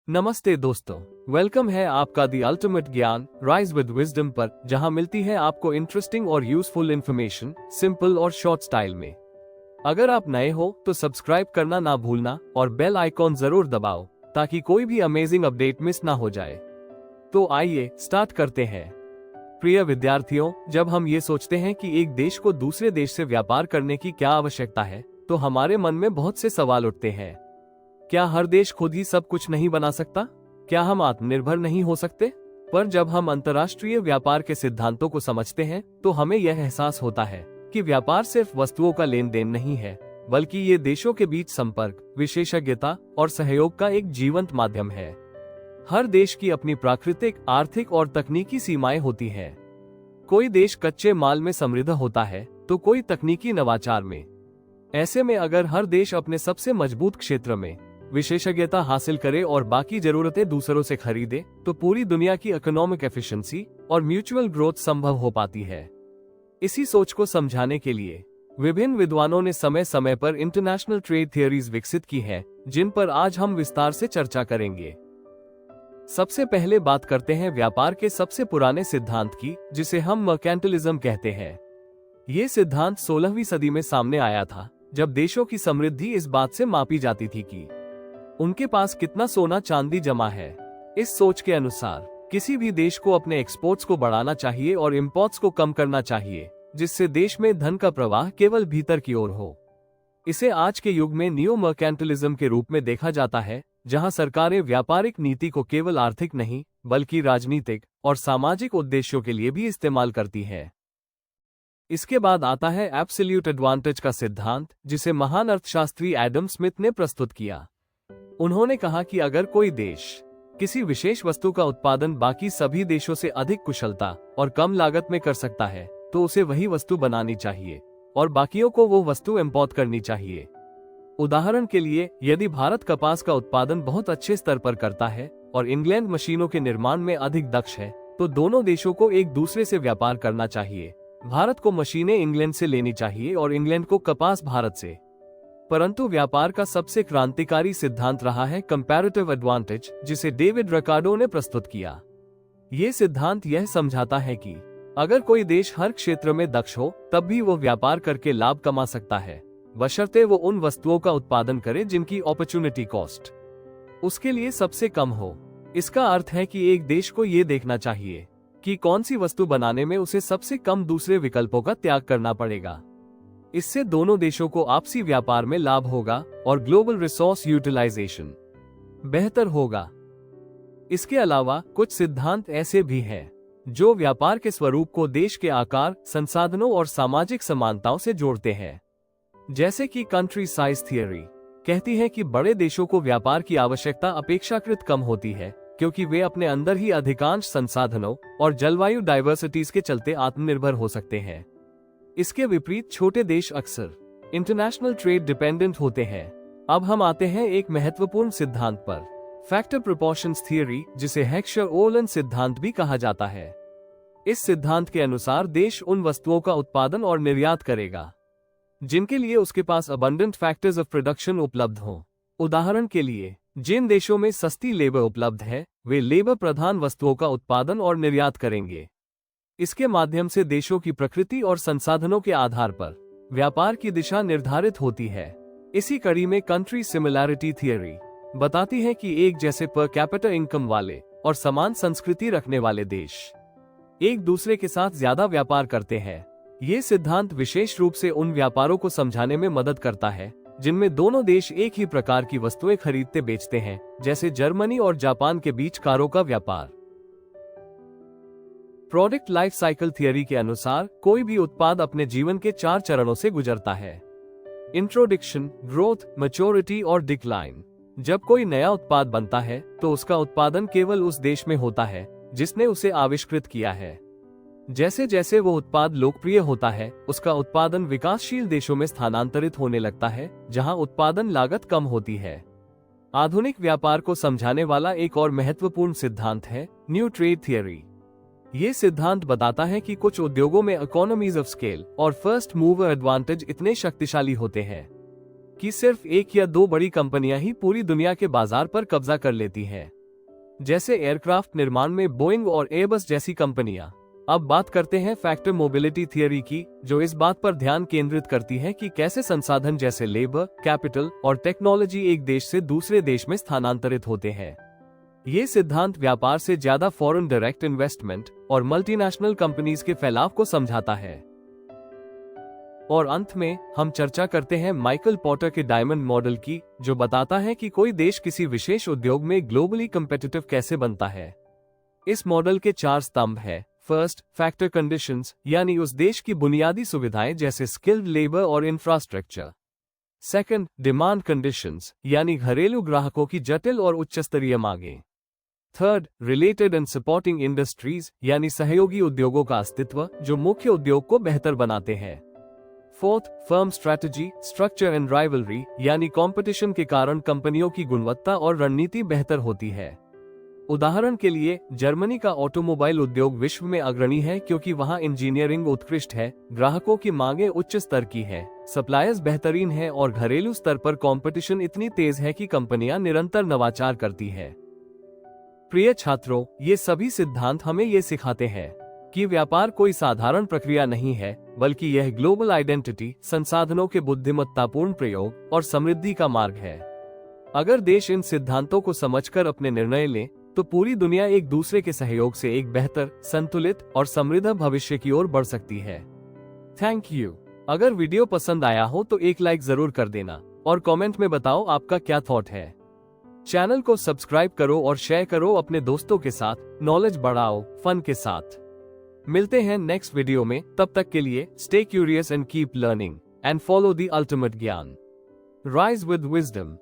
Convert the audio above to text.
नमस्ते दोस्तों, वेलकम है आपका दी अल्टीमेट ज्ञान राइज विद विजडम पर, जहां मिलती है आपको इंटरेस्टिंग और यूजफुल इन्फॉर्मेशन सिंपल और शॉर्ट स्टाइल में। अगर आप नए हो तो सब्सक्राइब करना ना भूलना और बेल आइकॉन जरूर दबाओ ताकि कोई भी अमेजिंग अपडेट मिस ना हो जाए। तो आइए स्टार्ट करते हैं। प्रिय विद्यार्थियों, जब हम ये सोचते हैं कि एक देश को दूसरे देश से व्यापार करने की क्या आवश्यकता है, तो हमारे मन में बहुत से सवाल उठते हैं। क्या हर देश खुद ही सब कुछ नहीं बना सकता? क्या हम आत्मनिर्भर नहीं हो सकते? पर जब हम अंतर्राष्ट्रीय व्यापार के सिद्धांतों को समझते हैं तो हमें यह एहसास होता है कि व्यापार सिर्फ वस्तुओं का लेन देन नहीं है, बल्कि ये देशों के बीच संपर्क, विशेषज्ञता और सहयोग का एक जीवंत माध्यम है। हर देश की अपनी प्राकृतिक, आर्थिक और तकनीकी सीमाएं होती हैं। कोई देश कच्चे माल में समृद्ध होता है तो कोई तकनीकी नवाचार में। ऐसे में अगर हर देश अपने सबसे मजबूत क्षेत्र में विशेषज्ञता हासिल करे और बाकी जरूरतें दूसरों से खरीदे, तो पूरी दुनिया की इकोनॉमिक एफिशिएंसी और म्यूचुअल ग्रोथ संभव हो पाती है। इसी सोच को समझाने के लिए विभिन्न विद्वानों ने समय समय पर इंटरनेशनल ट्रेड थियरीज विकसित की हैं, जिन पर आज हम विस्तार से चर्चा करेंगे। सबसे पहले बात करते हैं व्यापार के सबसे पुराने सिद्धांत की, जिसे हम मर्केंटिलिज्म कहते हैं। ये सिद्धांत 16वीं सदी में सामने आया था, जब देशों की समृद्धि इस बात से मापी जाती थी कि उनके पास कितना सोना चांदी जमा है। इस सोच के अनुसार किसी भी देश को अपने एक्सपोर्ट्स को बढ़ाना चाहिए और इंपोर्ट्स को कम करना चाहिए, जिससे देश में धन का प्रवाह केवल भीतर की ओर हो। इसे आज के युग में नियो मर्केंटिलिज्म के रूप में देखा जाता है, जहां सरकारें व्यापारिक नीति को केवल आर्थिक नहीं बल्कि राजनीतिक और सामाजिक उद्देश्यों के लिए भी इस्तेमाल करती है। इसके बाद आता है एब्सोल्यूट एडवांटेज का सिद्धांत, जिसे महान अर्थशास्त्री एडम स्मिथ ने प्रस्तुत किया। उन्होंने कहा कि अगर कोई देश किसी विशेष वस्तु का उत्पादन बाकी सभी देशों से अधिक कुशलता और कम लागत में कर सकता है, तो उसे वही वस्तु बनानी चाहिए और बाकियों को वो वस्तु इंपोर्ट करनी चाहिए। उदाहरण के लिए, यदि भारत कपास का उत्पादन बहुत अच्छे स्तर पर करता है और इंग्लैंड मशीनों के निर्माण में अधिक दक्ष है, तो दोनों देशों को एक दूसरे से व्यापार करना चाहिए। भारत को मशीनें इंग्लैंड से लेनी चाहिए और इंग्लैंड को कपास भारत से। परंतु व्यापार का सबसे क्रांतिकारी सिद्धांत रहा है कंपैरेटिव एडवांटेज, जिसे डेविड रिकार्डो ने प्रस्तुत किया। ये सिद्धांत यह समझाता है कि अगर कोई देश हर क्षेत्र में दक्ष हो, तब भी वो व्यापार करके लाभ कमा सकता है, बशर्ते वो उन वस्तुओं का उत्पादन करे जिनकी अपॉर्चुनिटी कॉस्ट उसके लिए सबसे कम हो। इसका अर्थ है कि एक देश को ये देखना चाहिए कि कौन सी वस्तु बनाने में उसे सबसे कम दूसरे विकल्पों का त्याग करना पड़ेगा। इससे दोनों देशों को आपसी व्यापार में लाभ होगा और ग्लोबल रिसोर्स यूटिलाइजेशन बेहतर होगा। इसके अलावा कुछ सिद्धांत ऐसे भी हैं जो व्यापार के स्वरूप को देश के आकार, संसाधनों और सामाजिक समानताओं से जोड़ते हैं। जैसे कि कंट्री साइज थियरी कहती है कि बड़े देशों को व्यापार की आवश्यकता अपेक्षाकृत कम होती है, क्योंकि वे अपने अंदर ही अधिकांश संसाधनों और जलवायु डाइवर्सिटीज के चलते आत्मनिर्भर हो सकते हैं। इसके विपरीत छोटे देश अक्सर इंटरनेशनल ट्रेड डिपेंडेंट होते हैं। अब हम आते हैं एक महत्वपूर्ण सिद्धांत पर, फैक्टर प्रोपोर्शंस थियरी, जिसे हेक्सर-ओलन सिद्धांत भी कहा जाता है। इस सिद्धांत के अनुसार देश उन वस्तुओं का उत्पादन और निर्यात करेगा जिनके लिए उसके पास अबंडेंट फैक्टर्स ऑफ प्रोडक्शन उपलब्ध हों। उदाहरण के लिए, जिन देशों में सस्ती लेबर उपलब्ध है, वे लेबर प्रधान वस्तुओं का उत्पादन और निर्यात करेंगे। इसके माध्यम से देशों की प्रकृति और संसाधनों के आधार पर व्यापार की दिशा निर्धारित होती है। इसी कड़ी में कंट्री सिमिलैरिटी थियरी बताती है कि एक जैसे पर कैपिटा इनकम वाले और समान संस्कृति रखने वाले देश एक दूसरे के साथ ज्यादा व्यापार करते हैं। ये सिद्धांत विशेष रूप से उन व्यापारों को समझाने में मदद करता है जिनमें दोनों देश एक ही प्रकार की वस्तुएं खरीदते बेचते हैं, जैसे जर्मनी और जापान के बीच कारों का व्यापार। प्रोडक्ट लाइफ साइकिल थियरी के अनुसार कोई भी उत्पाद अपने जीवन के 4 चरणों से गुजरता है: इंट्रोडक्शन, ग्रोथ, मैच्योरिटी और डिक्लाइन। जब कोई नया उत्पाद बनता है तो उसका उत्पादन केवल उस देश में होता है जिसने उसे आविष्कृत किया है। जैसे जैसे वो उत्पाद लोकप्रिय होता है, उसका उत्पादन विकासशील देशों में स्थानांतरित होने लगता है, जहां उत्पादन लागत कम होती है। आधुनिक व्यापार को समझाने वाला एक और महत्वपूर्ण सिद्धांत है न्यू ट्रेड थियरी। ये सिद्धांत बताता है कि कुछ उद्योगों में इकोनॉमीज ऑफ स्केल और फर्स्ट मूवर एडवांटेज इतने शक्तिशाली होते हैं कि सिर्फ 1 या 2 बड़ी कंपनियां ही पूरी दुनिया के बाजार पर कब्जा कर लेती हैं। जैसे एयरक्राफ्ट निर्माण में बोइंग और एयरबस जैसी कंपनियां। अब बात करते हैं फैक्टर मोबिलिटी थियरी की, जो इस बात पर ध्यान केंद्रित करती है कि कैसे संसाधन जैसे लेबर, कैपिटल और टेक्नोलॉजी एक देश से दूसरे देश में स्थानांतरित होते हैं। ये सिद्धांत व्यापार से ज्यादा फॉरेन डायरेक्ट इन्वेस्टमेंट और मल्टीनेशनल कंपनीज के फैलाव को समझाता है। और अंत में हम चर्चा करते हैं माइकल पोर्टर के डायमंड मॉडल की, जो बताता है कि कोई देश किसी विशेष उद्योग में ग्लोबली कम्पिटिटिव कैसे बनता है। इस मॉडल के 4 स्तंभ है। फर्स्ट, फैक्टर कंडीशंस, यानी उस देश की बुनियादी सुविधाएं जैसे स्किल्ड लेबर और इंफ्रास्ट्रक्चर। सेकंड, डिमांड कंडीशंस, यानी घरेलू ग्राहकों की जटिल और उच्च स्तरीय मांगें। Third, related and supporting industries, यानी सहयोगी उद्योगों का अस्तित्व जो मुख्य उद्योग को बेहतर बनाते हैं। Fourth, firm strategy, structure and rivalry, यानी कंपटीशन के कारण कंपनियों की गुणवत्ता और रणनीति बेहतर होती है। उदाहरण के लिए, जर्मनी का ऑटोमोबाइल उद्योग विश्व में अग्रणी है क्योंकि वहां इंजीनियरिंग उत्कृष्ट है, ग्राहकों की मांगें उच्च स्तर की है, सप्लायर्स बेहतरीन है और घरेलू स्तर पर कंपटीशन इतनी तेज है कि कंपनियां निरंतर नवाचार करती है। प्रिय छात्रों, ये सभी सिद्धांत हमें ये सिखाते हैं कि व्यापार कोई साधारण प्रक्रिया नहीं है, बल्कि यह ग्लोबल आइडेंटिटी, संसाधनों के बुद्धिमत्तापूर्ण प्रयोग और समृद्धि का मार्ग है। अगर देश इन सिद्धांतों को समझकर अपने निर्णय लें, तो पूरी दुनिया एक दूसरे के सहयोग से एक बेहतर, संतुलित और समृद्ध भविष्य की ओर बढ़ सकती है। Thank you. अगर वीडियो पसंद आया हो तो एक लाइक जरूर कर देना और कमेंट में बताओ आपका क्या थॉट है। चैनल को सब्सक्राइब करो और शेयर करो अपने दोस्तों के साथ। नॉलेज बढ़ाओ फन के साथ। मिलते हैं नेक्स्ट वीडियो में, तब तक के लिए stay curious and keep learning and follow the ultimate ज्ञान। Rise with wisdom.